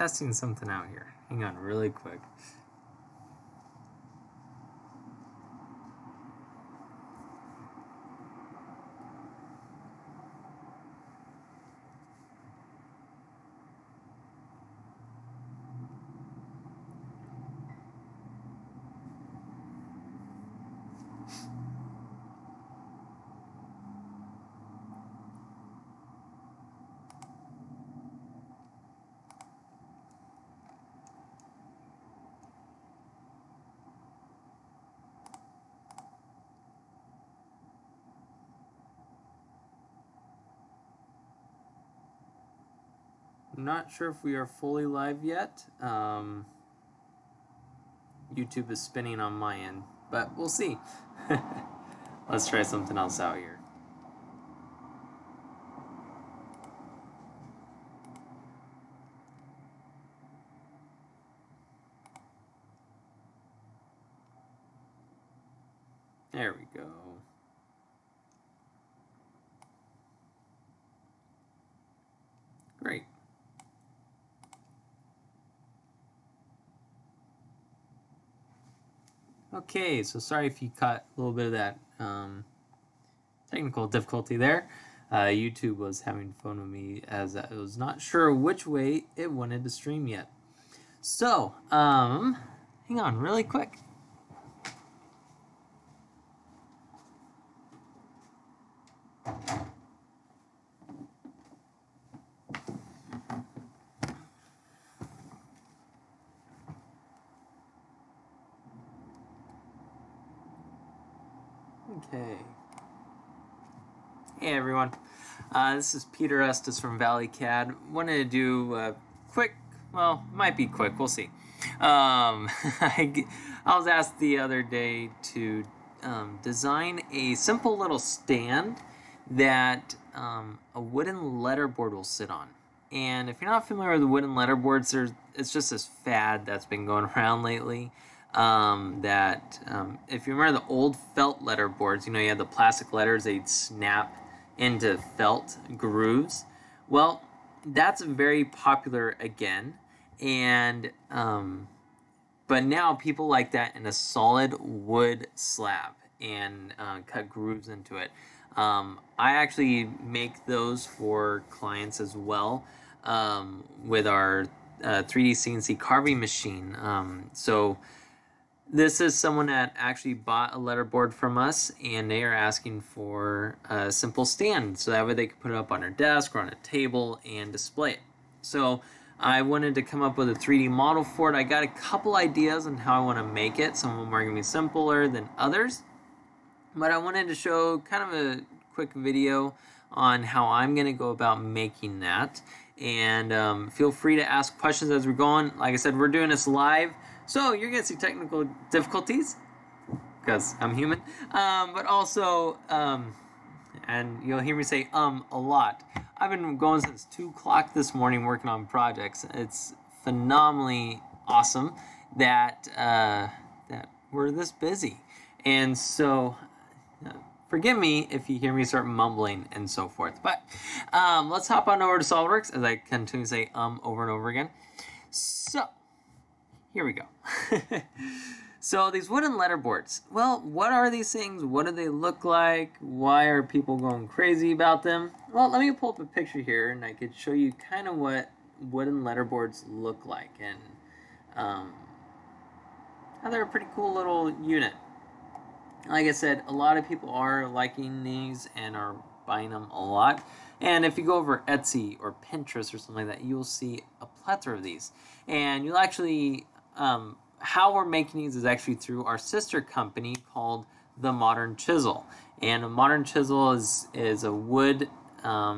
testing something out here. Hang on really quick. I'm not sure if we are fully live yet. YouTube is spinning on my end, but we'll see. Let's try something else out here. There we go. Great. Okay, so sorry if you caught a little bit of that technical difficulty there. YouTube was having fun with me as I was not sure which way it wanted to stream yet. So, hang on really quick. Okay. Hey everyone, this is Peter Estes from Valley CAD. Wanted to do a quick, well, might be quick, we'll see. I was asked the other day to design a simple little stand that a wooden letterboard will sit on. And if you're not familiar with the wooden letterboards, it's just this fad that's been going around lately. If you remember the old felt letterboards, you know, you had the plastic letters, they'd snap into felt grooves. Well, that's very popular again, and but now people like that in a solid wood slab and cut grooves into it. I actually make those for clients as well with our 3D CNC carving machine. So this is someone that actually bought a letterboard from us, and they are asking for a simple stand so that way they can put it up on their desk or on a table and display it. So I wanted to come up with a 3D model for it. I got a couple ideas on how I want to make it. Some of them are going to be simpler than others, but I wanted to show kind of a quick video on how I'm going to go about making that. And feel free to ask questions as we're going. Like I said, we're doing this live, so you're going to see technical difficulties because I'm human, but also, and you'll hear me say a lot. I've been going since 2 o'clock this morning working on projects. It's phenomenally awesome that that we're this busy, and so forgive me if you hear me start mumbling and so forth. But let's hop on over to SOLIDWORKS as I continue to say over and over again. So here we go. So these wooden letterboards, well, what are these things? What do they look like? Why are people going crazy about them? Well, let me pull up a picture here and I could show you kind of what wooden letterboards look like and how they're a pretty cool little unit. Like I said, a lot of people are liking these and are buying them a lot. And if you go over Etsy or Pinterest or something like that, you'll see a plethora of these. And you'll actually, how we're making these is actually through our sister company called The Modern Chisel. And a Modern Chisel is a wood, it's a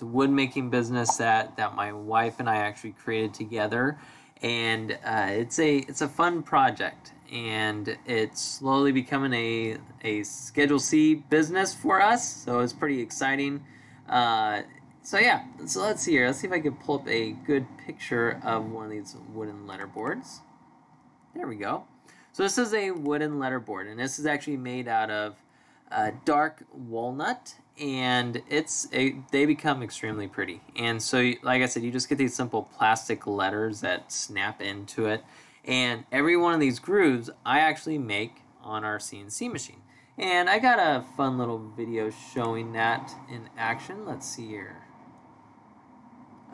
wood making business that my wife and I actually created together. And it's a fun project. And it's slowly becoming a Schedule C business for us, so it's pretty exciting. So yeah, so let's see here. Let's see if I can pull up a good picture of one of these wooden letterboards. There we go. So this is a wooden letterboard, and this is actually made out of dark walnut, and they become extremely pretty. And so, like I said, you just get these simple plastic letters that snap into it, and every one of these grooves I actually make on our CNC machine. And I got a fun little video showing that in action. Let's see here.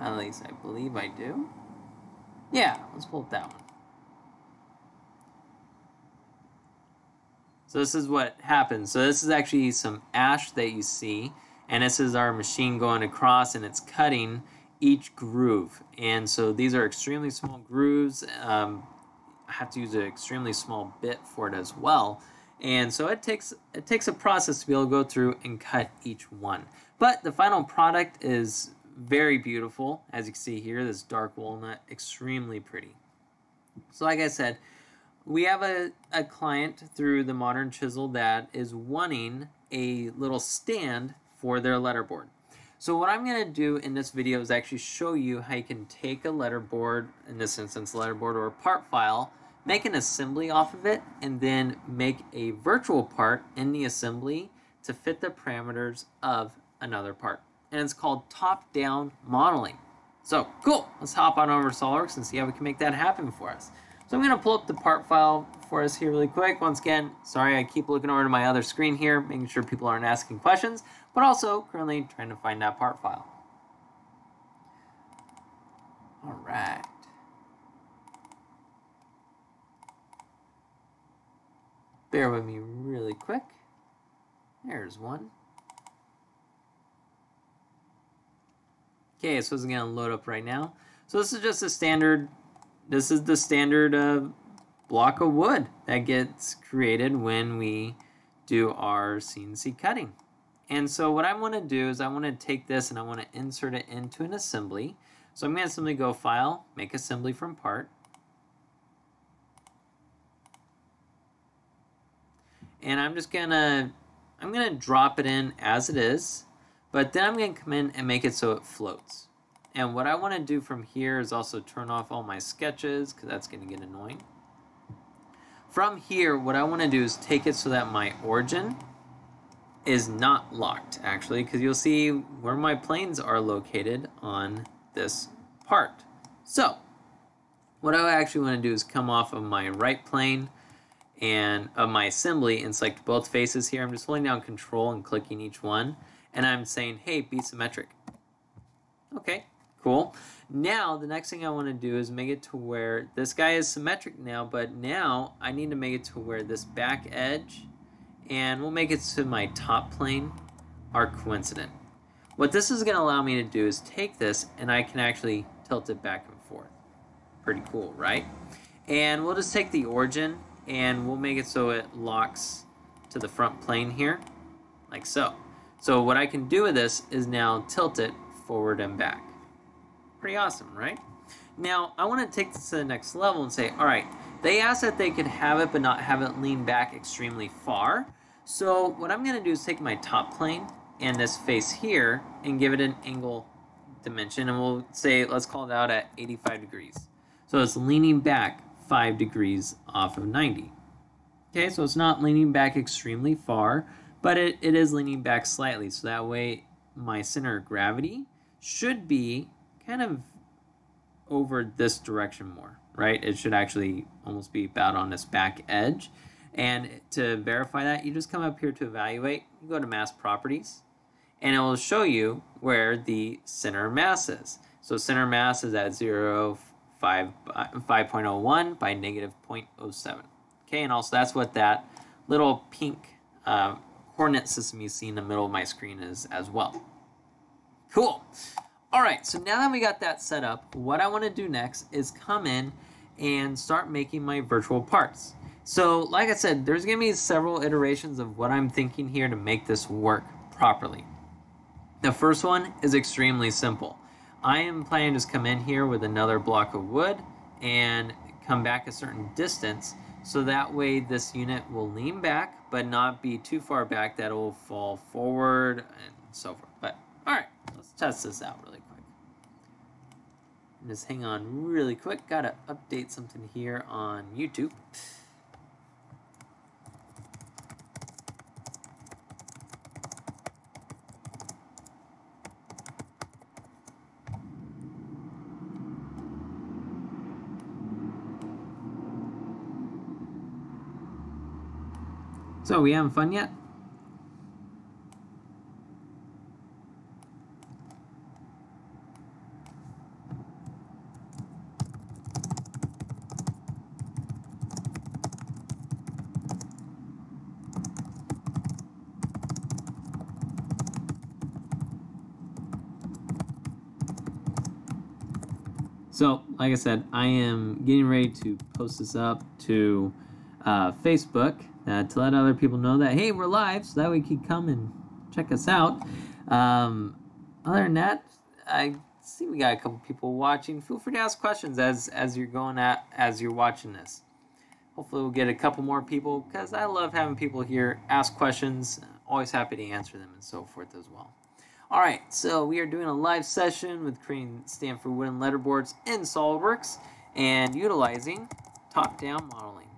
At least I believe I do. Yeah, let's pull up that one. So this is what happens. So this is actually some ash that you see, and this is our machine going across, and it's cutting each groove. And so these are extremely small grooves. I have to use an extremely small bit for it as well. And so it takes a process to be able to go through and cut each one. But the final product is very beautiful. As you can see here, this dark walnut, extremely pretty. So like I said, we have a client through the Modern Chisel that is wanting a little stand for their letterboard. So what I'm going to do in this video is actually show you how you can take a letterboard, in this instance letterboard or a part file, make an assembly off of it, and then make a virtual part in the assembly to fit the parameters of another part. And it's called top-down modeling. So cool, let's hop on over to SOLIDWORKS and see how we can make that happen for us. So I'm going to pull up the part file for us here really quick. Once again, sorry I keep looking over to my other screen here, making sure people aren't asking questions, but also currently trying to find that part file. All right. Bear with me really quick. There's one. Okay, so it's going to load up right now. So this is just a standard, this is the standard block of wood that gets created when we do our CNC cutting. And so what I want to do is I want to take this and I want to insert it into an assembly. So I'm going to simply go File, Make Assembly from Part. And I'm gonna drop it in as it is, but then I'm gonna come in and make it so it floats. And what I want to do from here is also turn off all my sketches, because that's gonna get annoying. From here, what I want to do is take it so that my origin is not locked, actually, because you'll see where my planes are located on this part. So what I actually want to do is come off of my right plane and of my assembly and select both faces here. I'm just holding down Control and clicking each one, and I'm saying, hey, be symmetric. Okay, cool. Now the next thing I want to do is make it to where this guy is symmetric now, but now I need to make it to where this back edge, and we'll make it to my top plane, are coincident. What this is going to allow me to do is take this and I can actually tilt it back and forth. Pretty cool, right? And we'll just take the origin and we'll make it so it locks to the front plane here, like so. So what I can do with this is now tilt it forward and back. Pretty awesome, right? Now, I want to take this to the next level and say, all right, they asked that they could have it but not have it lean back extremely far. So what I'm going to do is take my top plane and this face here and give it an angle dimension, and we'll say, let's call it out at 85 degrees. So it's leaning back 5 degrees off of 90. Okay, so it's not leaning back extremely far, but it is leaning back slightly, so that way my center of gravity should be kind of over this direction more, right? It should actually almost be about on this back edge. And to verify that, you just come up here to evaluate, you go to mass properties, and it will show you where the center mass is. So center mass is at 5.01 by negative 0.07. Okay, and also that's what that little pink coordinate system you see in the middle of my screen is as well. Cool. All right, so now that we got that set up, what I want to do next is come in and start making my virtual parts. So like I said, there's going to be several iterations of what I'm thinking here to make this work properly. The first one is extremely simple. I am planning to just come in here with another block of wood and come back a certain distance, so that way this unit will lean back but not be too far back that it will fall forward and so forth. But all right, let's test this out really quick. Just hang on really quick, gotta update something here on YouTube. So, we having fun yet? So, like I said, I am getting ready to post this up to Facebook to let other people know that, hey, we're live, so that way you can come and check us out. Other than that, I see we got a couple people watching. Feel free to ask questions as you're watching this. Hopefully we'll get a couple more people, because I love having people here ask questions. Always happy to answer them and so forth as well. Alright, so we are doing a live session with creating Stanford Wooden Letterboards in SOLIDWORKS and utilizing top-down modeling.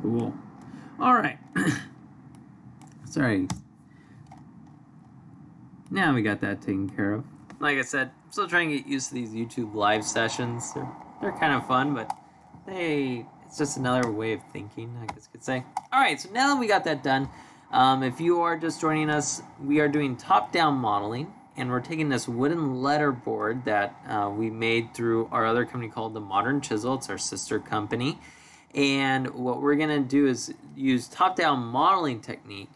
Cool. All right. Sorry. Now we got that taken care of. Like I said, I'm still trying to get used to these YouTube live sessions. They're kind of fun, but it's just another way of thinking, I guess you could say. All right, so now that we got that done, if you are just joining us, we are doing top-down modeling, and we're taking this wooden letterboard that we made through our other company called the Modern Chisel. It's our sister company. And what we're going to do is use top-down modeling technique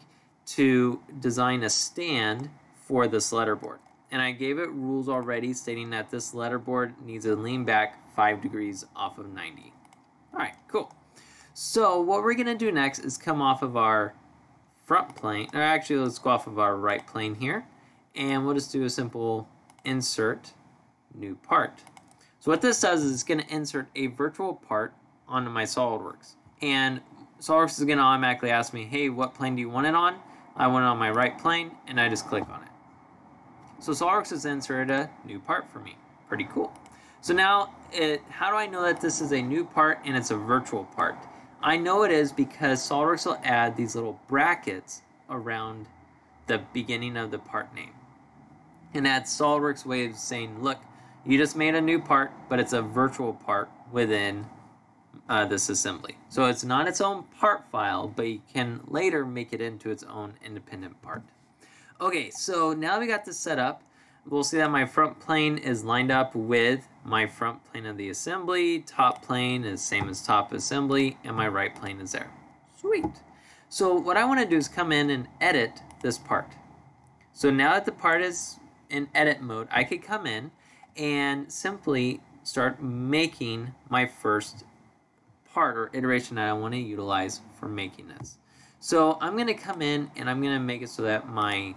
to design a stand for this letterboard. And I gave it rules already stating that this letterboard needs to lean back 5 degrees off of 90. All right, cool. So what we're going to do next is come off of our front plane, or actually let's go off of our right plane here, and we'll just do a simple insert new part. So what this does is it's going to insert a virtual part onto my SOLIDWORKS, and SOLIDWORKS is going to automatically ask me, hey, what plane do you want it on? I want it on my right plane, and I just click on it. So SOLIDWORKS has inserted a new part for me. Pretty cool. So now, how do I know that this is a new part and it's a virtual part? I know it is because SOLIDWORKS will add these little brackets around the beginning of the part name. And that's SOLIDWORKS' way of saying, look, you just made a new part, but it's a virtual part within this assembly. So it's not its own part file, but you can later make it into its own independent part. Okay, so now we got this set up. We'll see that my front plane is lined up with my front plane of the assembly. Top plane is same as top assembly, and my right plane is there. Sweet. So what I want to do is come in and edit this part. So now that the part is in edit mode, I could come in and simply start making my first part or iteration that I want to utilize for making this. So I'm going to come in and I'm going to make it so that my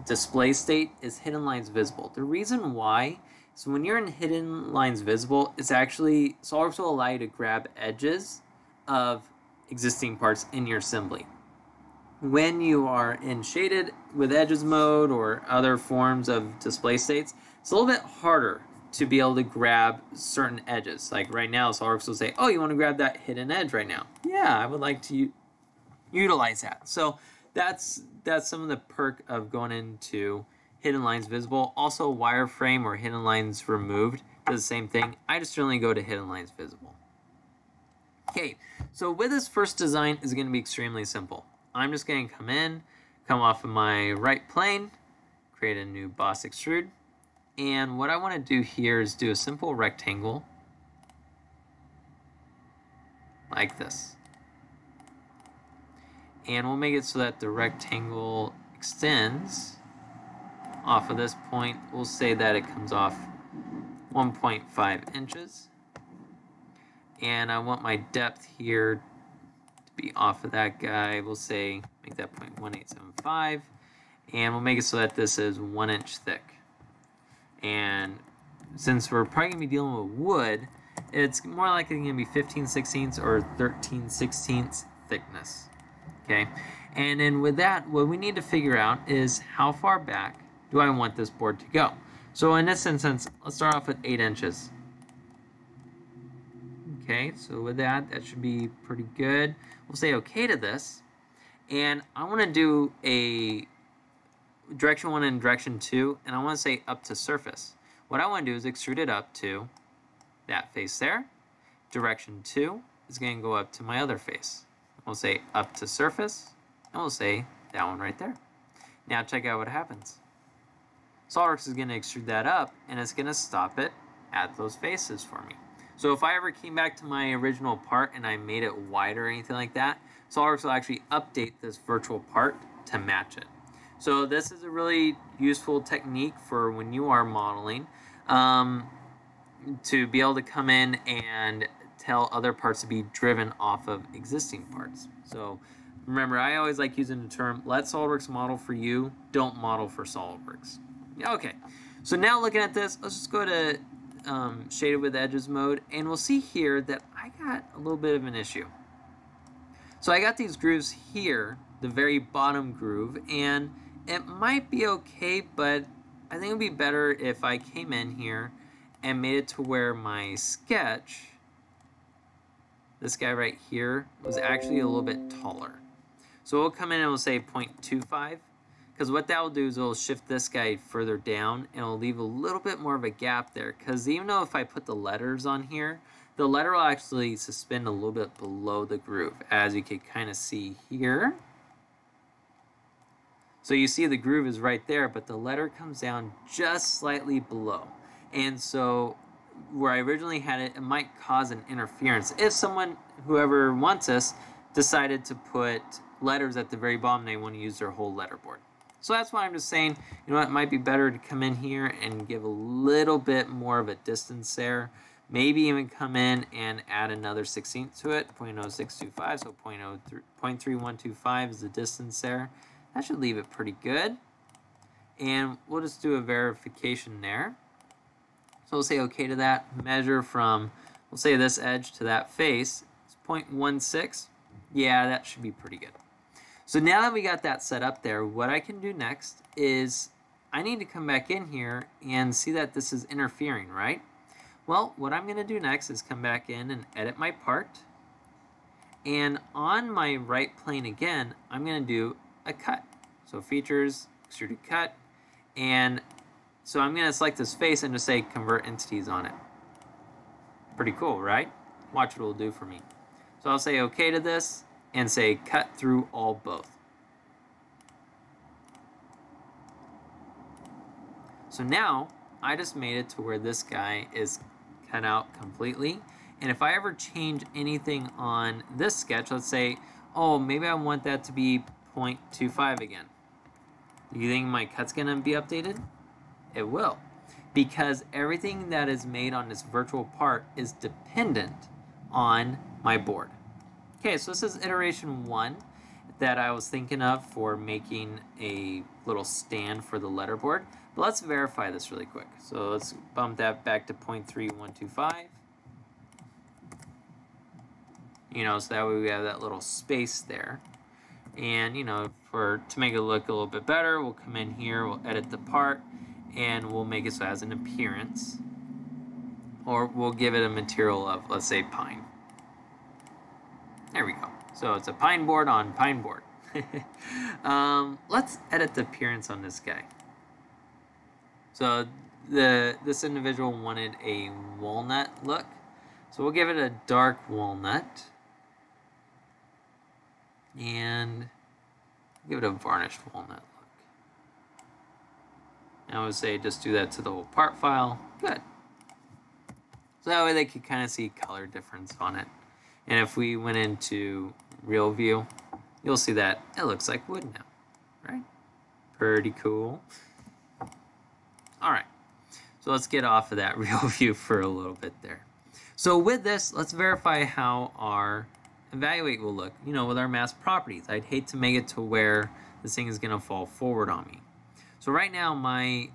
display state is hidden lines visible. The reason why is when you're in hidden lines visible, it's actually SOLIDWORKS will allow you to grab edges of existing parts in your assembly. When you are in shaded with edges mode or other forms of display states, it's a little bit harder to be able to grab certain edges. Like right now, SOLIDWORKS will say, oh, you want to grab that hidden edge right now? Yeah, I would like to utilize that. So that's some of the perk of going into hidden lines visible. Also, wireframe or hidden lines removed does the same thing. I just generally go to hidden lines visible. Okay, so with this first design is going to be extremely simple. I'm just going to come in, come off of my right plane, create a new boss extrude, and what I want to do here is do a simple rectangle like this. And we'll make it so that the rectangle extends off of this point. We'll say that it comes off 1.5 inches. And I want my depth here to be off of that guy. We'll say, make that 0.1875. And we'll make it so that this is 1 inch thick. And since we're probably going to be dealing with wood, it's more likely going to be 15/16 or 13/16 thickness. Okay, and then with that, what we need to figure out is how far back do I want this board to go. So in this instance, let's start off with 8 inches. Okay, so with that, that should be pretty good. We'll say okay to this, and I want to do a direction 1 and direction 2, and I want to say up to surface. What I want to do is extrude it up to that face there. Direction 2 is going to go up to my other face. We'll say up to surface, and we'll say that one right there. Now check out what happens. SOLIDWORKS is going to extrude that up, and it's going to stop it at those faces for me. So if I ever came back to my original part and I made it wider or anything like that, SOLIDWORKS will actually update this virtual part to match it. So this is a really useful technique for when you are modeling, to be able to come in and tell other parts to be driven off of existing parts. So remember, I always like using the term, let SOLIDWORKS model for you, don't model for SOLIDWORKS. Okay, so now looking at this, let's just go to shaded with edges mode, and we'll see here that I got a little bit of an issue. So I got these grooves here, the very bottom groove, and it might be okay, but I think it would be better if I came in here and made it to where my sketch, this guy right here, was actually a little bit taller. So we'll come in and we'll say 0.25, because what that will do is it will shift this guy further down, and it will leave a little bit more of a gap there, because even though if I put the letters on here, the letter will actually suspend a little bit below the groove, as you can kind of see here. So you see the groove is right there, but the letter comes down just slightly below. And so where I originally had it, it might cause an interference. If someone, whoever wants this, decided to put letters at the very bottom, they want to use their whole letterboard. So that's why I'm just saying, you know what, it might be better to come in here and give a little bit more of a distance there. Maybe even come in and add another 16th to it, 0.0625, so 0.3125 is the distance there. That should leave it pretty good. And we'll just do a verification there. So we'll say okay to that. Measure from, we'll say this edge to that face. It's 0.16. Yeah, that should be pretty good. So now that we got that set up there, what I can do next is I need to come back in here and see that this is interfering, right? Well, what I'm going to do next is come back in and edit my part. And on my right plane again, I'm going to do a cut. So features, extruded cut, and so I'm going to select this face and just say convert entities on it. Pretty cool, right? Watch what it'll do for me. So I'll say okay to this and say cut through all both. So now I just made it to where this guy is cut out completely, and if I ever change anything on this sketch, let's say, oh, maybe I want that to be 0.25 again. Do you think my cut's gonna be updated? It will, because everything that is made on this virtual part is dependent on my board. Okay, so this is iteration 1 that I was thinking of for making a little stand for the letterboard. But let's verify this really quick. So let's bump that back to 0.3125. You know, so that way we have that little space there. And, you know, to make it look a little bit better, we'll come in here, we'll edit the part, and we'll make it so it has an appearance. Or we'll give it a material of, let's say, pine. There we go. So it's a pine board on pine board. Let's edit the appearance on this guy. So this individual wanted a walnut look. So we'll give it a dark walnut. And give it a varnished walnut look. And I would say just do that to the whole part file. Good. So that way they could kind of see color difference on it. And if we went into real view, you'll see that it looks like wood now, right? Pretty cool. All right, so let's get off of that real view for a little bit there. So with this, let's verify how our evaluate will look, you know, with our mask properties. I'd hate to make it to where this thing is gonna fall forward on me. So right now my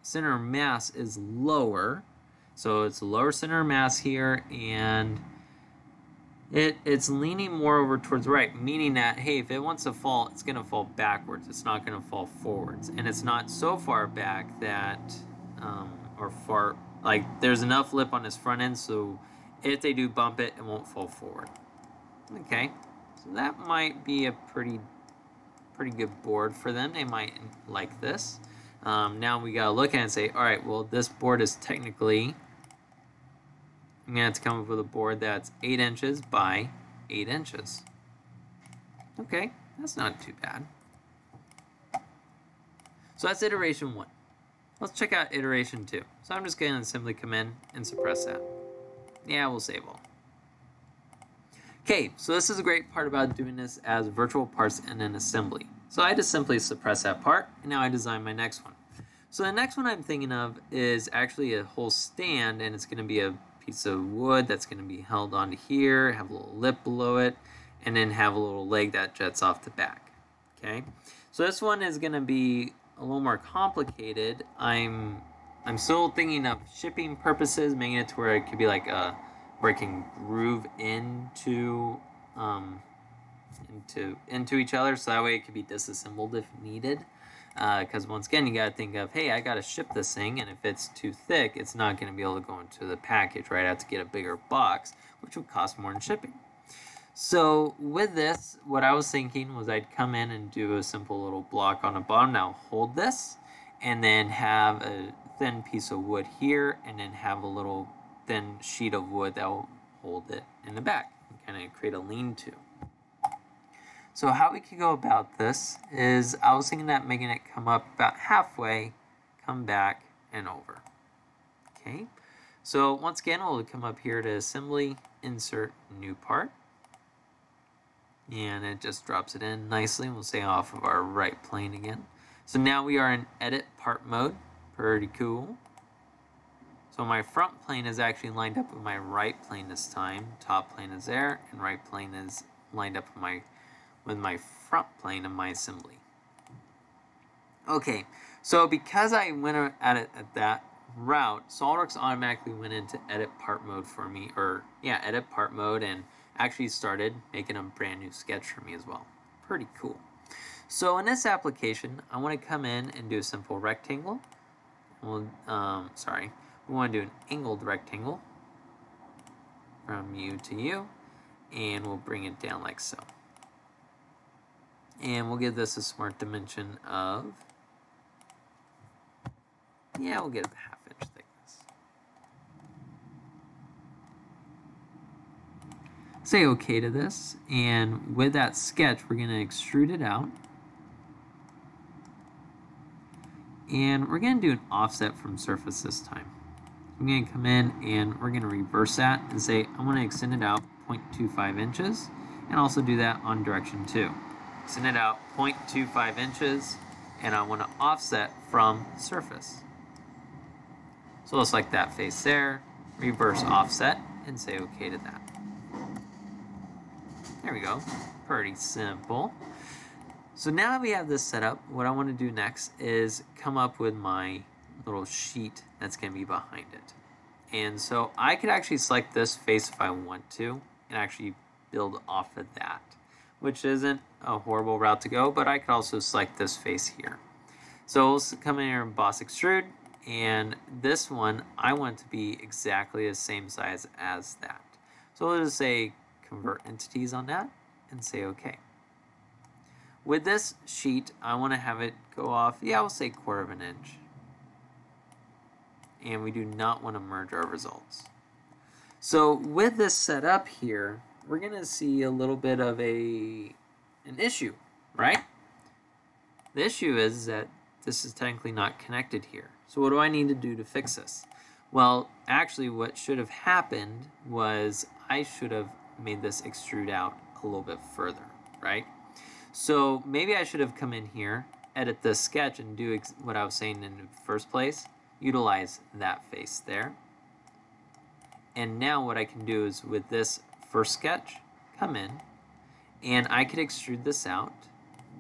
center of mass is lower. So it's a lower center of mass here, and it's leaning more over towards the right, meaning that, hey, if it wants to fall, it's going to fall backwards. It's not going to fall forwards. And it's not so far back that, or far, like there's enough lip on this front end, so if they do bump it, it won't fall forward. Okay, so that might be a pretty good board for them. They might like this. Now we got to look at it and say, all right, well, this board is technically, I'm going to have to come up with a board that's 8 inches by 8 inches. Okay, that's not too bad. So that's iteration 1. Let's check out iteration 2. So I'm just going to simply come in and suppress that. Yeah, we'll save all. Okay, so this is a great part about doing this as virtual parts in an assembly. So I just simply suppress that part, and now I design my next one. So the next one I'm thinking of is actually a whole stand, and it's going to be a piece of wood that's going to be held onto here, have a little lip below it, and then have a little leg that jets off the back. Okay, so this one is going to be a little more complicated. I'm still thinking of shipping purposes, making it to where it could be like a where it can groove into each other, so that way it could be disassembled if needed. Because once again, you got to think of, hey, I got to ship this thing, and if it's too thick, it's not going to be able to go into the package, right? I have to get a bigger box, which would cost more in shipping. So with this, what I was thinking was I'd come in and do a simple little block on the bottom. Now hold this, and then have a thin piece of wood here, and then have a little thin sheet of wood that will hold it in the back and kind of create a lean-to. So how we could go about this is I was thinking that making it come up about halfway, come back, and over. Okay, so once again, we'll come up here to assembly, insert new part, and it just drops it in nicely. We'll say off of our right plane again. So now we are in edit part mode. Pretty cool. So my front plane is actually lined up with my right plane this time. Top plane is there, and right plane is lined up with my front plane of my assembly. Okay, so because I went at it at that route, SOLIDWORKS automatically went into edit part mode for me, edit part mode, and actually started making a brand new sketch for me as well. Pretty cool. So in this application, I want to come in and do a simple rectangle. We want to do an angled rectangle from U to U, and we'll bring it down like so. And we'll give this a smart dimension of, we'll get a 1/2 inch thickness. Say OK to this, and with that sketch, we're going to extrude it out. And we're going to do an offset from surface this time. I'm going to come in and we're going to reverse that and say I want to extend it out 0.25 inches, and also do that on direction 2. Extend it out 0.25 inches, and I want to offset from surface. So let's select that face there, reverse offset, and say OK to that. There we go. Pretty simple. So now that we have this set up, what I want to do next is come up with my little sheet that's going to be behind it. And so I could actually select this face if I want to, and actually build off of that, which isn't a horrible route to go, but I could also select this face here. So we'll come in here and emboss extrude, and this one, I want it to be exactly the same size as that. So we'll just say convert entities on that, and say OK. With this sheet, I want to have it go off, we'll say 1/4 inch. And we do not want to merge our results. So with this set up here, we're going to see a little bit of an issue, right? The issue is that this is technically not connected here. So what do I need to do to fix this? Well, actually what should have happened was I should have made this extrude out a little bit further, right? So maybe I should have come in here, edit this sketch, and do what I was saying in the first place. Utilize that face there. And now what I can do is with this first sketch, come in, and I could extrude this out,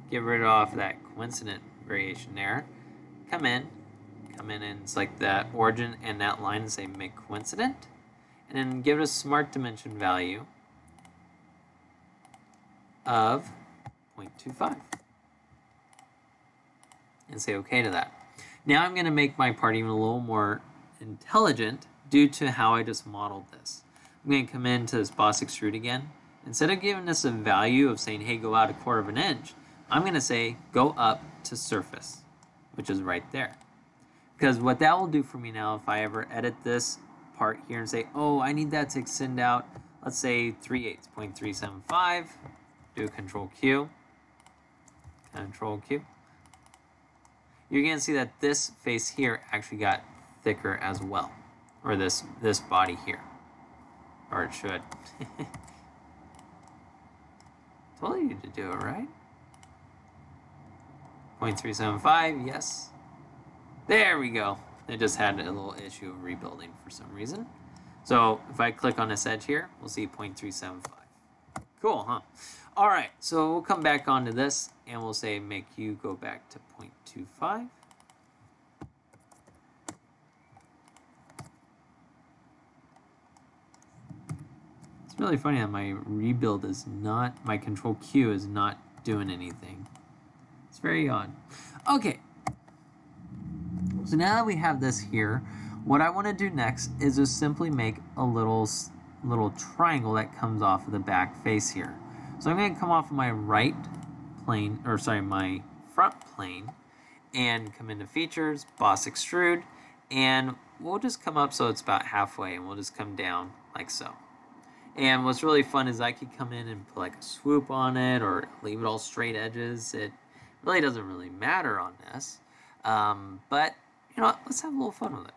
get rid of that coincident variation there, come in, come in and select that origin and that line and say make coincident, and then give it a smart dimension value of 0.25 and say okay to that. Now I'm going to make my part even a little more intelligent due to how I just modeled this. I'm going to come into this boss extrude again. Instead of giving this a value of saying, hey, go out 1/4 of an inch, I'm going to say go up to surface, which is right there. Because what that will do for me now, if I ever edit this part here and say, oh, I need that to extend out, let's say 3/8, 0.375, do a Control Q, Control Q. You're going to see that this face here actually got thicker as well, or this body here, or it should. Told you to do it, right? 0.375, yes. There we go. It just had a little issue of rebuilding for some reason. So if I click on this edge here, we'll see 0.375. Cool, huh? All right, so we'll come back onto this and we'll say make you go back to 0.25. It's really funny that my rebuild is not, my Control Q is not doing anything. It's very odd. Okay. So now that we have this here, what I want to do next is just simply make a little triangle that comes off of the back face here. So I'm going to come off of my right plane, or sorry, my front plane, and come into features, boss extrude, and we'll just come up so it's about halfway, and we'll just come down like so. And what's really fun is I could come in and put like a swoop on it or leave it all straight edges. It really doesn't really matter on this, but you know what? Let's have a little fun with it.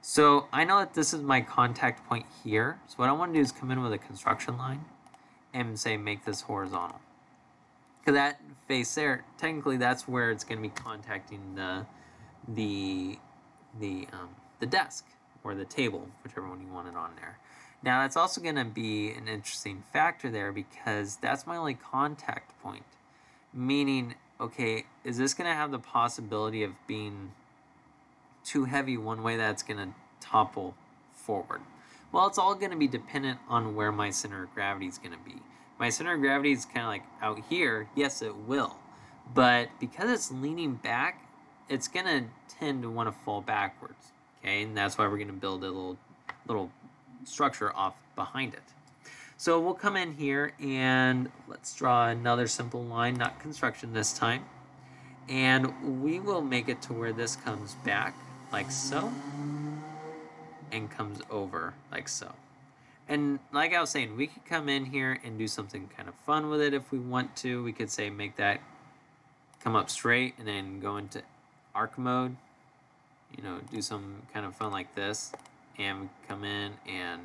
So I know that this is my contact point here. So what I want to do is come in with a construction line and say make this horizontal. Because that face there, technically that's where it's going to be contacting the desk or the table, whichever one you want it on there. Now that's also going to be an interesting factor there because that's my only contact point. Meaning, okay, is this going to have the possibility of being too heavy one way that's going to topple forward? Well, it's all going to be dependent on where my center of gravity is going to be. My center of gravity is kind of like out here. Yes, it will. But because it's leaning back, it's going to tend to want to fall backwards. Okay, and that's why we're going to build a little structure off behind it. So we'll come in here and let's draw another simple line, not construction this time. And we will make it to where this comes back like so and comes over like so. And like I was saying, we could come in here and do something kind of fun with it if we want to. We could say make that come up straight and then go into arc mode. You know, do some kind of fun like this. And we come in and,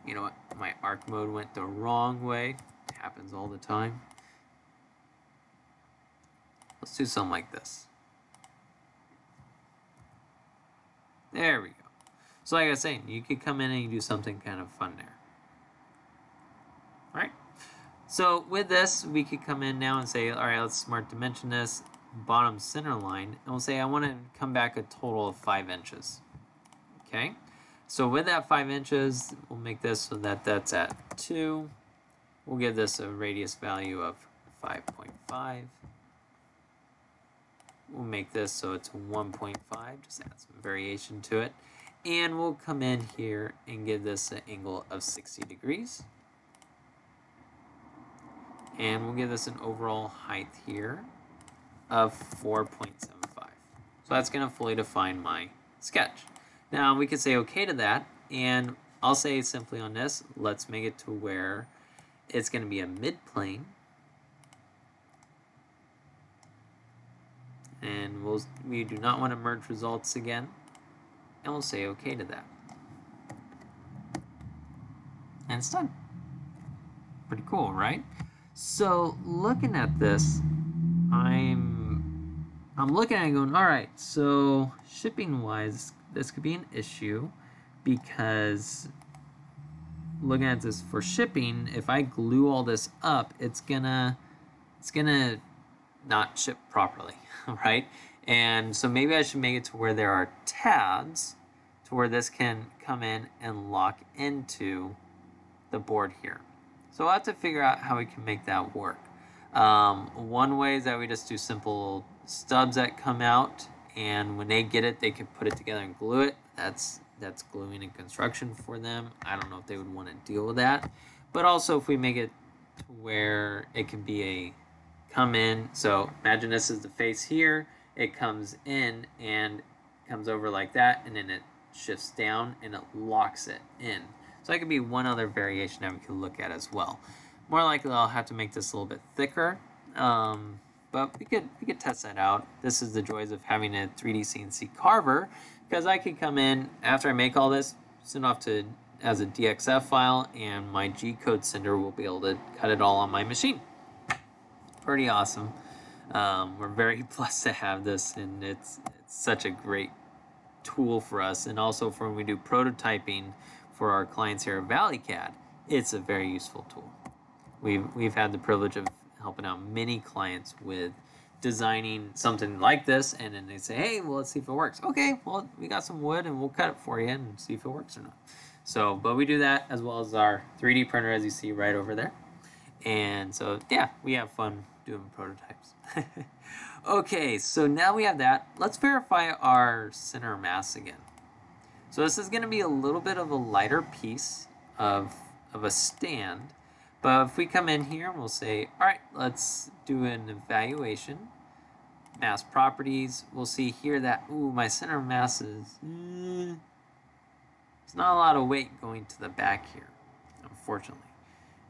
you know what, my arc mode went the wrong way. It happens all the time. Let's do something like this. There we go. So like I was saying, you could come in and you do something kind of fun there. All right. So with this, we could come in now and say, all right, let's smart dimension this bottom center line. And we'll say I want to come back a total of 5 inches. Okay. So with that 5 inches, we'll make this so that that's at 2. We'll give this a radius value of 5.5. We'll make this so it's 1.5, just add some variation to it. And we'll come in here and give this an angle of 60 degrees. And we'll give this an overall height here of 4.75. So that's going to fully define my sketch. Now we could say okay to that, and I'll say simply on this, let's make it to where it's going to be a mid-plane. And we do not want to merge results again. And we'll say okay to that. And it's done. Pretty cool, right? So looking at this, I'm looking at it going, all right, so shipping wise, this could be an issue because looking at this for shipping, if I glue all this up, it's gonna not shipped properly, right? And so maybe I should make it to where there are tabs to where this can come in and lock into the board here. So we'll have to figure out how we can make that work. One way is that we just do simple stubs that come out, and when they get it, they can put it together and glue it. That's gluing and construction for them. I don't know if they would want to deal with that. But also if we make it to where it can be a come in, so imagine this is the face here, it comes in and comes over like that, and then it shifts down and it locks it in. So that could be one other variation that we could look at as well. More likely I'll have to make this a little bit thicker, but we could test that out. This is the joys of having a 3D CNC carver, because I could come in after I make all this, send off to as a DXF file, and my G-code sender will be able to cut it all on my machine. Pretty awesome. We're very blessed to have this, and it's such a great tool for us, and also for when we do prototyping for our clients here at ValleyCAD, it's a very useful tool. We've had the privilege of helping out many clients with designing something like this, and then they say, hey, well, let's see if it works. Okay, well, we got some wood and we'll cut it for you and see if it works or not. So, but we do that as well as our 3D printer, as you see right over there. And so, yeah, we have fun doing prototypes. Okay, so now we have that. Let's verify our center mass again. So this is going to be a little bit of a lighter piece of a stand. But if we come in here and we'll say, all right, let's do an evaluation. Mass properties, we'll see here that, ooh, my center mass is, there's not a lot of weight going to the back here, unfortunately.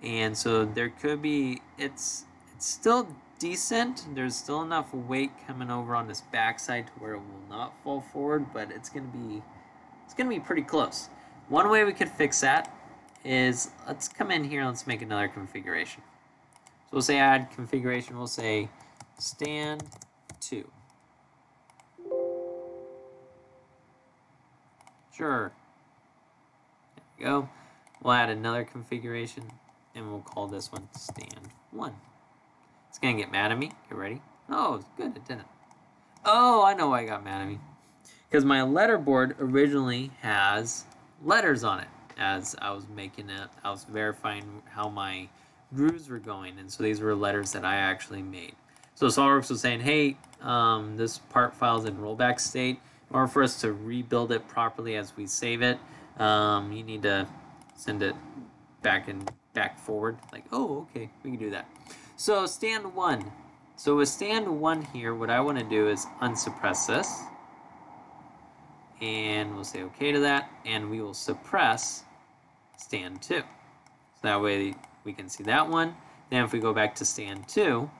And so there could be, it's still decent. There's still enough weight coming over on this back side to where it will not fall forward, but it's gonna be pretty close. One way we could fix that is, let's come in here and let's make another configuration. So we'll say add configuration, we'll say stand 2. Sure. There we go. We'll add another configuration and we'll call this one stand 1. It's gonna get mad at me. Get ready. Oh, it's good, it didn't. Oh, I know why it got mad at me. Because my letterboard originally has letters on it. As I was making it, I was verifying how my grooves were going, and so these were letters that I actually made. So SOLIDWORKS was saying, hey, this part file is in rollback state. In order for us to rebuild it properly as we save it, you need to send it back forward. Like, oh, okay, we can do that. So stand 1. So with stand 1 here, what I want to do is unsuppress this. And we'll say okay to that, and we will suppress stand 2. So that way we can see that one. Then if we go back to stand 2,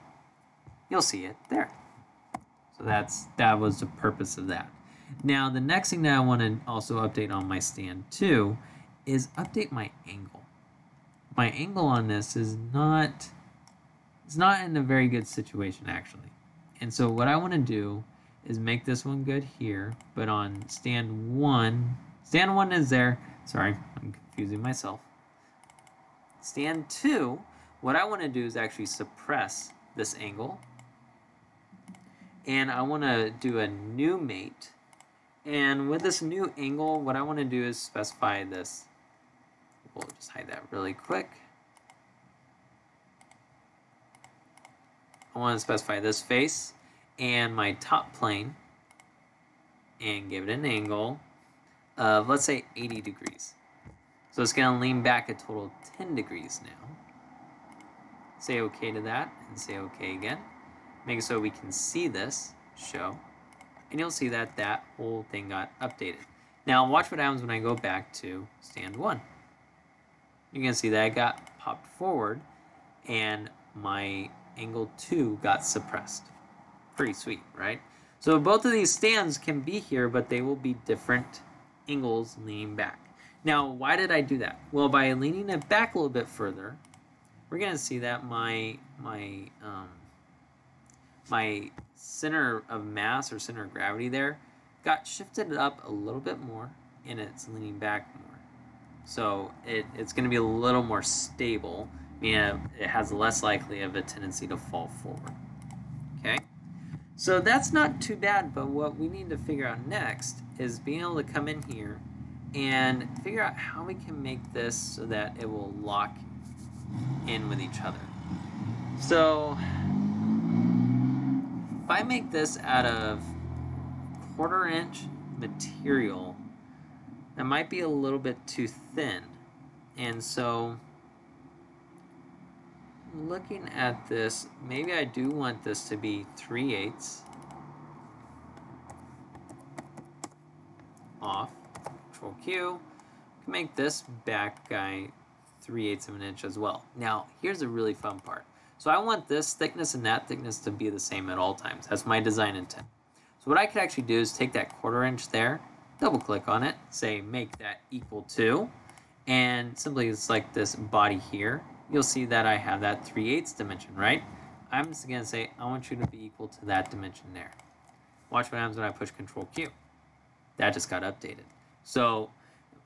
you'll see it there. So that was the purpose of that. Now the next thing that I want to also update on my stand 2 is update my angle. My angle on this is not in a very good situation actually. And so what I want to do is make this one good here, but on stand 1 is there. Sorry, I'm confusing myself. Stand 2, what I want to do is actually suppress this angle, and I want to do a new mate. And with this new angle, what I want to do is specify this. We'll just hide that really quick. I want to specify this face and my top plane and give it an angle of, let's say, 80 degrees. So it's going to lean back a total of 10 degrees now. Say okay to that and say okay again. Make it so we can see this show, and you'll see that that whole thing got updated. Now watch what happens when I go back to stand 1. You can see that it got popped forward and my angle 2 got suppressed. Pretty sweet, right? So both of these stands can be here, but they will be different angles leaning back. Now, why did I do that? Well, by leaning it back a little bit further, we're going to see that my center of mass or center of gravity there got shifted up a little bit more, and it's leaning back more. So it's going to be a little more stable, meaning it has less likely of a tendency to fall forward. Okay, So that's not too bad, but what we need to figure out next is being able to come in here and figure out how we can make this so that it will lock in with each other. So if I make this out of 1/4 inch material, that might be a little bit too thin. And so looking at this, maybe I do want this to be 3/8 off. Control Q. Can make this back guy 3/8 of an inch as well. Now, here's a really fun part. So I want this thickness and that thickness to be the same at all times. That's my design intent. So what I could actually do is take that 1/4 inch there, double click on it, say make that equal to, and simply select this body here. You'll see that I have that 3/8 dimension, right? I'm just gonna say I want you to be equal to that dimension there. Watch what happens when I push Control Q. That just got updated. So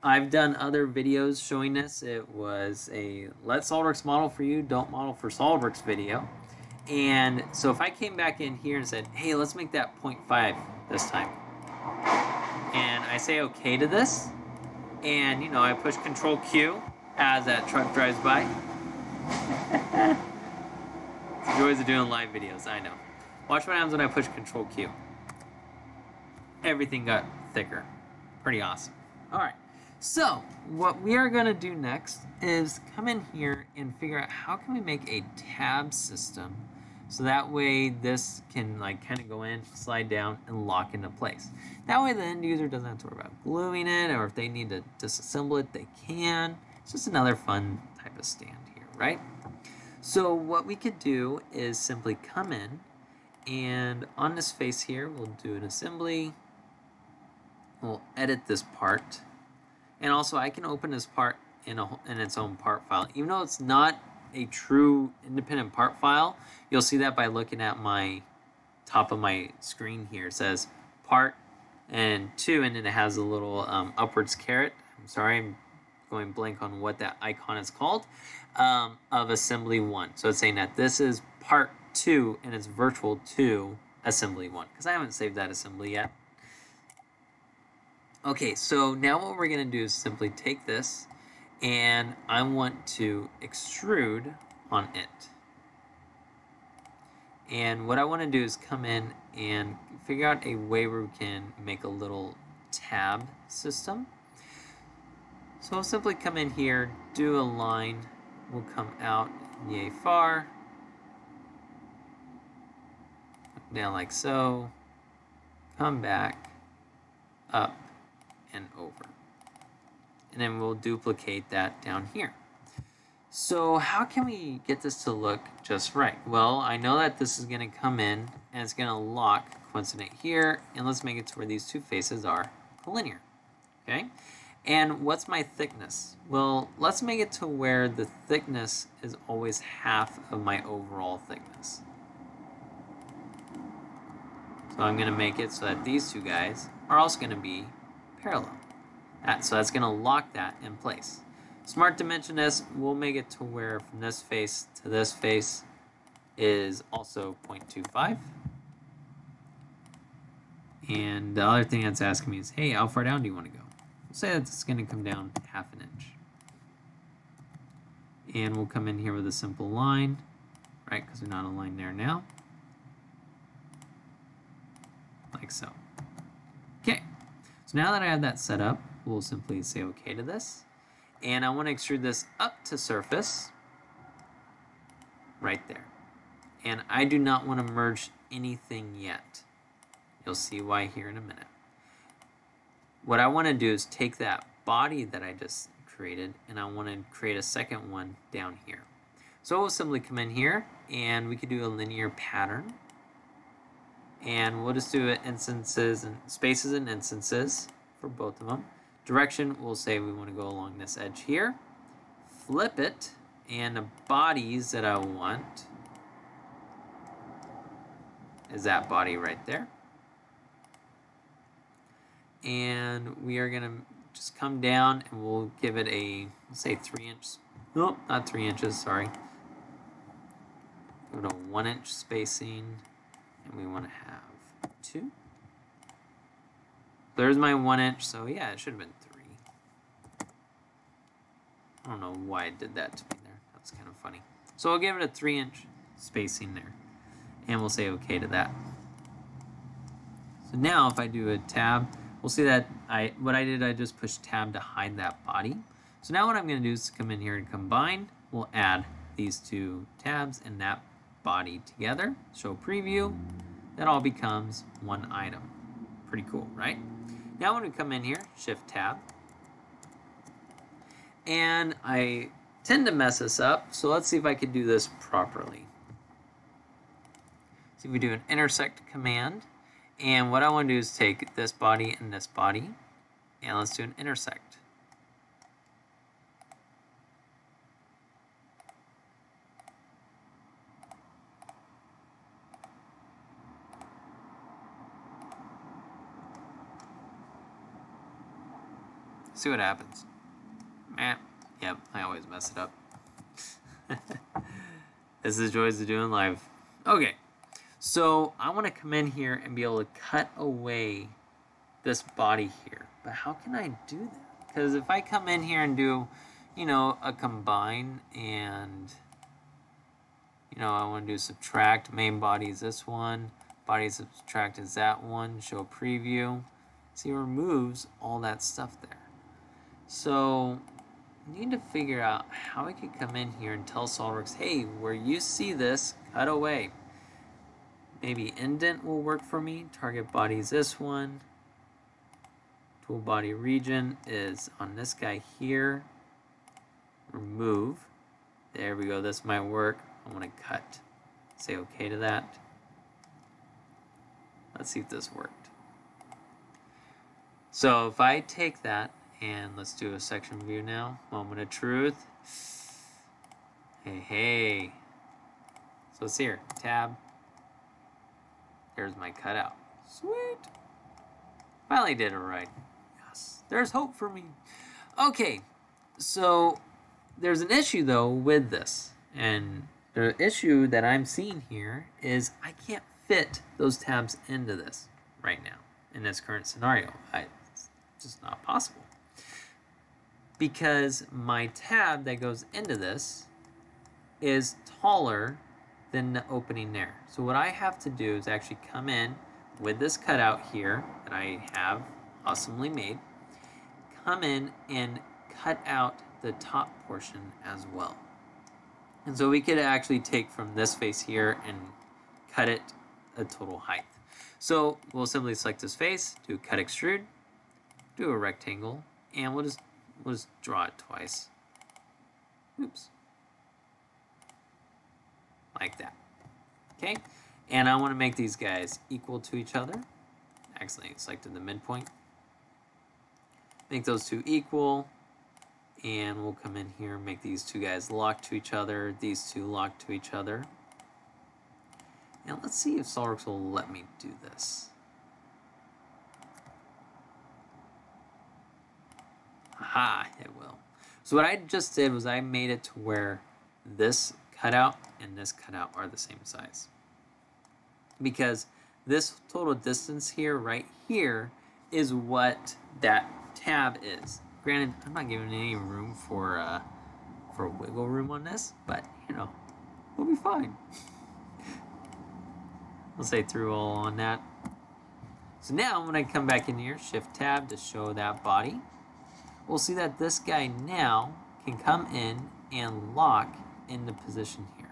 I've done other videos showing this. It was a let SOLIDWORKS model for you, don't model for SOLIDWORKS video. And so if I came back in here and said, hey, let's make that 0.5 this time. And I say okay to this, and you know, I push Control Q as that truck drives by. It's the joys of doing live videos, I know. Watch what happens when I push Control Q. Everything got thicker. Pretty awesome. All right. So what we are going to do next is come in here and figure out how can we make a tab system so that way this can like kind of go in, slide down, and lock into place. That way the end user doesn't have to worry about gluing it, or if they need to disassemble it, they can. It's just another fun type of stand here, right? So what we could do is simply come in, and on this face here, we'll do an assembly. We'll edit this part. And also I can open this part in its own part file. Even though it's not a true independent part file, you'll see that by looking at my top of my screen here. It says part and 2, and then it has a little upwards caret. I'm sorry, I'm going blank on what that icon is called, of assembly 1. So it's saying that this is part 2 and it's virtual to assembly 1, because I haven't saved that assembly yet. Okay, so now what we're going to do is simply take this, and I want to extrude on it. And what I want to do is come in and figure out a way where we can make a little tab system. So we'll simply come in here, do a line, we'll come out yay far, down like so, come back, up, and over. And then we'll duplicate that down here. So how can we get this to look just right? Well, I know that this is going to come in and it's going to lock coincident here, and let's make it to where these two faces are collinear. Okay? And what's my thickness? Well, let's make it to where the thickness is always half of my overall thickness. So I'm going to make it so that these two guys are also going to be parallel. So that's going to lock that in place. Smart dimension this, we'll make it to where from this face to this face is also 0.25. And the other thing that's asking me is, hey, how far down do you want to go? We'll say that it's going to come down 1/2 inch. And we'll come in here with a simple line, right, because we're not aligned there now. Like so. Okay. So now that I have that set up, we'll simply say OK to this. And I want to extrude this up to surface right there. And I do not want to merge anything yet. You'll see why here in a minute. What I want to do is take that body that I just created, and I want to create a second one down here. So we'll simply come in here, and we could do a linear pattern. And we'll just do it instances and spaces and instances for both of them. Direction, we'll say we want to go along this edge here. Flip it, and the bodies that I want is that body right there. And we are going to just come down, and we'll give it a, let's say 3 inch, no, not 3 inches, sorry. Give it a 1 inch spacing. and we want to have 2. There's my 1 inch, so yeah, it should have been 3. I don't know why it did that to me there. That's kind of funny. So I'll give it a 3-inch spacing there, and we'll say okay to that. So now if I do a tab, we'll see that I just pushed tab to hide that body. So now what I'm going to do is come in here and combine. We'll add these 2 tabs and that body together. Show preview. That all becomes one item. Pretty cool, right? Now when we come in here, shift tab. And I tend to mess this up, so let's see if I can do this properly. So we do an intersect command, and what I want to do is take this body and this body, and let's do an intersect. See what happens. Yep, I always mess it up. This is the joys of doing live. Okay, so I want to come in here and be able to cut away this body here. But how can I do that? Because if I come in here and do, you know, a combine and, you know, I want to do subtract, main body is this one, body subtract is that one, show preview. See, it removes all that stuff there. So I need to figure out how I can come in here and tell SOLIDWORKS, hey, where you see this, cut away. Maybe indent will work for me. Target body is this one. Tool body region is on this guy here. Remove. There we go. This might work. I want to cut. Say okay to that. Let's see if this worked. So if I take that, and let's do a section view now. Moment of truth. Hey. So it's here. Tab. There's my cutout. Sweet. Finally did it right. Yes. There's hope for me. Okay. So there's an issue though with this. And the issue that I'm seeing here is I can't fit those tabs into this right now in this current scenario. It's just not possible. Because my tab that goes into this is taller than the opening there. So what I have to do is actually come in with this cutout here that I have awesomely made, come in and cut out the top portion as well. And so we could actually take from this face here and cut it a total height. So we'll simply select this face, do cut extrude, do a rectangle, and we'll just draw it twice. Oops. Like that. Okay? And I want to make these guys equal to each other. Accidentally selected the midpoint. Make those two equal. And we'll come in here and make these two guys lock to each other. These two lock to each other. And let's see if SOLIDWORKS will let me do this. Aha, it will. So what I just did was I made it to where this cutout and this cutout are the same size. Because this total distance here, right here, is what that tab is. Granted, I'm not giving any room for wiggle room on this, but you know, we'll be fine. We'll say through all on that. So now when I come back in here, shift tab to show that body, we'll see that this guy now can come in and lock in the position here.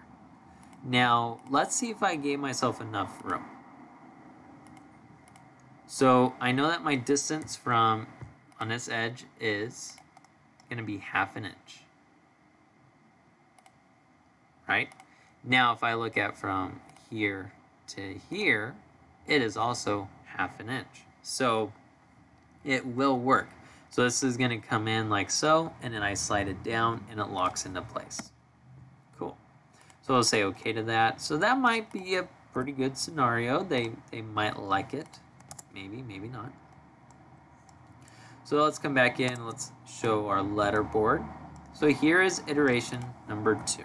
Now, let's see if I gave myself enough room. So I know that my distance from on this edge is going to be 1/2 inch. Right? Now, if I look at from here to here, it is also 1/2 inch. So it will work. So this is going to come in like so, and then I slide it down and it locks into place. Cool. So I'll say okay to that. So that might be a pretty good scenario. They might like it. Maybe, maybe not. So let's come back in. Let's show our letterboard. So here is iteration number 2.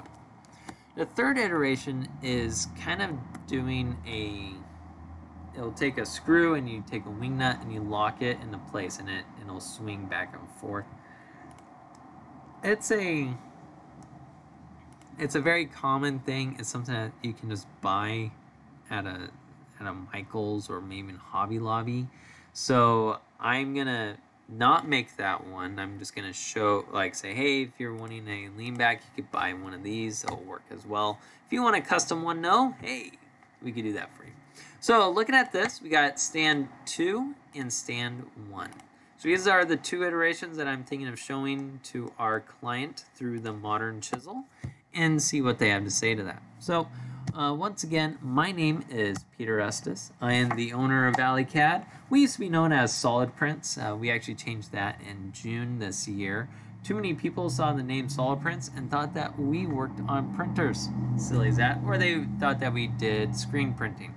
The third iteration is kind of doing a it'll take a screw and you take a wing nut and you lock it into place, and it'll swing back and forth. It's a very common thing. It's something that you can just buy at a Michael's or maybe in Hobby Lobby. So I'm gonna not make that one. I'm just gonna show, like, say, hey, if you're wanting a lean back, you could buy one of these. It'll work as well. If you want a custom one, hey, we could do that for you. So looking at this, we got stand 2 and stand 1. So these are the 2 iterations that I'm thinking of showing to our client through the modern chisel, and see what they have to say to that. So once again, my name is Peter Estes. I am the owner of ValleyCAD. We used to be known as Solid Prints. We actually changed that in June this year. Too many people saw the name Solid Prints and thought that we worked on printers. Silly as that. Or they thought that we did screen printing.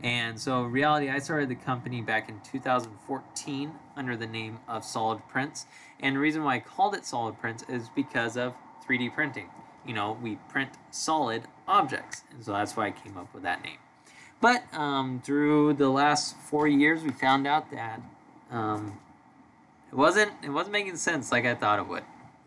And so in reality, I started the company back in 2014 under the name of Solid Prints. And the reason why I called it Solid Prints is because of 3D printing. You know, we print solid objects, and so that's why I came up with that name. But through the last 4 years, we found out that it wasn't making sense like I thought it would,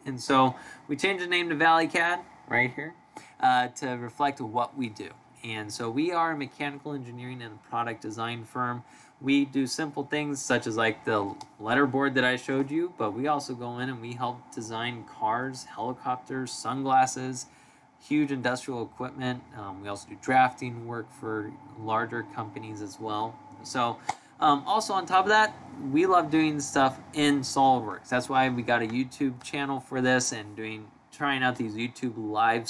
and so we changed the name to ValleyCAD right here to reflect what we do. And so we are a mechanical engineering and product design firm. We do simple things such as like the letterboard that I showed you, but we also go in and we help design cars, helicopters, sunglasses, huge industrial equipment. We also do drafting work for larger companies as well. So also on top of that, we love doing stuff in SOLIDWORKS. That's why we got a YouTube channel for this and trying out these YouTube live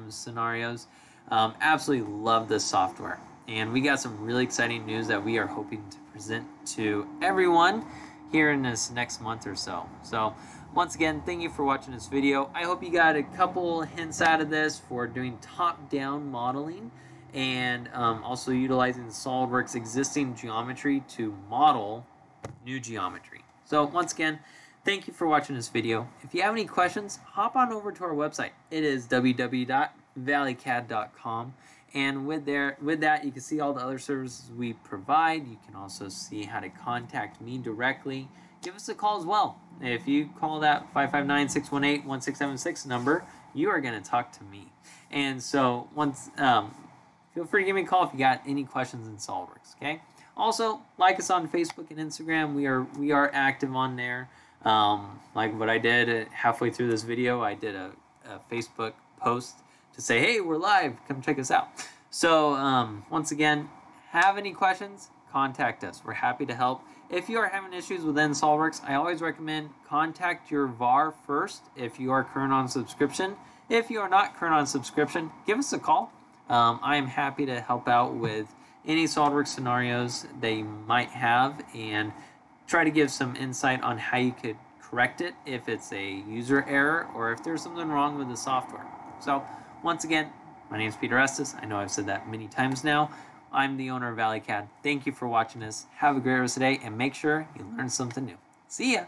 scenarios. Absolutely love this software. And we got some really exciting news that we are hoping to present to everyone here in this next month or so. So once again, thank you for watching this video. I hope you got a couple hints out of this for doing top-down modeling and also utilizing the SOLIDWORKS existing geometry to model new geometry. So once again, thank you for watching this video. If you have any questions, hop on over to our website. It is www.valleycad.com. And with that, you can see all the other services we provide. You can also see how to contact me directly. Give us a call as well. If you call that 559-618-1676 number, you are going to talk to me. And so feel free to give me a call if you got any questions in SOLIDWORKS. Okay. Also, like us on Facebook and Instagram. We are active on there. Like what I did halfway through this video, I did a Facebook post to say, hey, we're live, come check us out. So once again, have any questions, contact us. We're happy to help. If you are having issues within SOLIDWORKS, I always recommend contact your VAR first if you are current on subscription. If you are not current on subscription, give us a call. I am happy to help out with any SOLIDWORKS scenarios that you might have and try to give some insight on how you could correct it if it's a user error or if there's something wrong with the software. So once again, my name is Peter Estes. I know I've said that many times now. I'm the owner of ValleyCAD. Thank you for watching this. Have a great rest of the day, and make sure you learn something new. See ya!